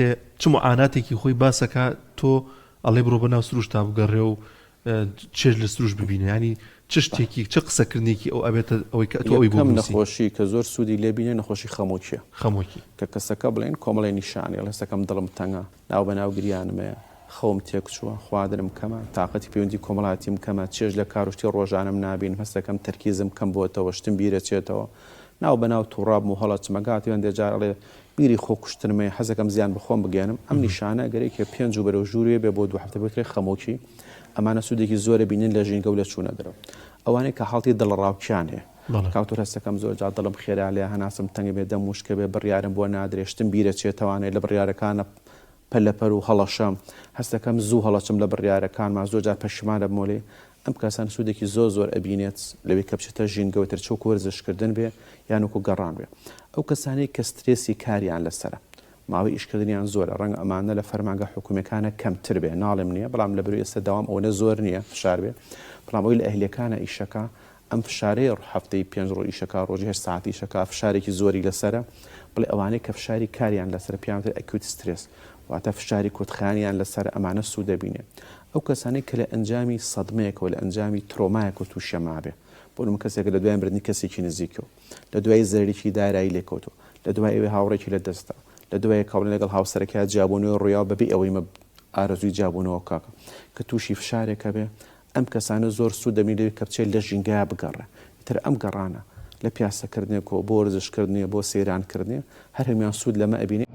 کاتێ چ معاناتێکی خۆی باسەکە تۆ ئەڵێ بڕۆ بەناو سروش تا بگەڕێ و چێژ لە سروش ببینە، ینی چ شتێکی چه قسەکردنێکی ئەو ئەبێتە ئەوەی کە تۆ ئەوی بۆ نەخۆشی کە زۆر سوودی لێبینێ نەخۆشی خەمۆکیە کە کەسەکە بڵێن کۆمەڵی نیشانی هەستەکەم دڵم تەنگە ناو بەناو گریانمەیە خەوم تێک چووە خوادرم کەمە تااقەتی پەیوەندی کۆمەڵاتیم کەمە چێژ لە کاروشتی ڕۆژانم نابین هەستەکەم تەرکیزم کەم بۆتەوە شتم بیرەچێتەوە ناو بەناو تووڕاب و هەڵە چمەگاتیان دێجارڵێ میری خۆکوشتنمێ حەزەکەم زیان بخۆم بگەێنم ئەم نیشانە گەرەیکە پێنج و بەرەو ژوورێ بێ بۆ 2 هەفتە بکرێ خەمۆکی ئەمانە سوودێکی زۆرە بینین لە ژینگە و لە چوونە دەرەوە ئەوانەیە کە حڵتی دڵڕاوکیانێ کاوتور هەستەکەم زۆر جا دڵم خێرا لێ هەناسم تەنگە بێ دەم وشکە بێ بڕیارم بۆ نادرێشتم بیرەچێتەوانێت لە بڕیارەکانە پەلەپەر و هەڵەشەم هەستەکەم زوو هەڵەچم لە بڕیارەکانمان زۆر جار پەشیمانە بمۆڵێ ئەم کەسان سوودێکی زۆر ئەبینێت لەوەی کە بچێتە ژینگەوتر چۆک وەرزشکردن بێ یان وەکو گەڕان بێ ئەو کەسانی کە سترێسی کاریان لەسرە ماوەی ئیشکردنیان زۆرە ڕەنگە ئەمانە لە فەرمانگە حکوومەکانە کەمتر بێ ناڵم نییە بەڵام لە بەروی ئێستا داوام ئەوەنە زۆر نییە فشار بێ بەڵام ئەوی لە ئەهلیەکانە ئیشەکە ئەم فشارەیە هەفتەی 5 ڕۆژ ئیشەکە ڕۆژی 8 ساعتی ئیشەکە فشارێکی زۆری لەسرە بڵێ ئەوانەی کە فشاری کاریان لەسەر پیانتر ئەکیوت سترێس واتە فشاری کۆتخانیان لەسەر ئەمانە سوودە بینێ ئەو کەسانەی کە لە ئەنجامی سەدمەیەکەوە لە ئەنجامی ترۆمایەک و تووشە مابێ بۆ نمونە کەسێکە لە دوایان بردنی کەسێکی نزیکەوە لە دوای زەریکی دارایی لێکەوتۆ لە دوای ئەوەی هاوڕێکی لە دەستا لە دوای کاڵن لەگەڵ هاوسەرەکە جیابوونەوە ڕویا بەبێ ئەوەی ئارەزووی جیابوونەوە کاکە کە تووشی فشارێکە بێ ئەم کەسانە زۆر سوود دەبینێت کە بچێت لە ژینگەیە بگەڕێ تر ئەم گەڕانە لە پیاسەکردنێکەوە بۆ وەرزشکردنیە بۆ سەیرانکردنیە هەر هەمیان سوود لەمە ئەبینێ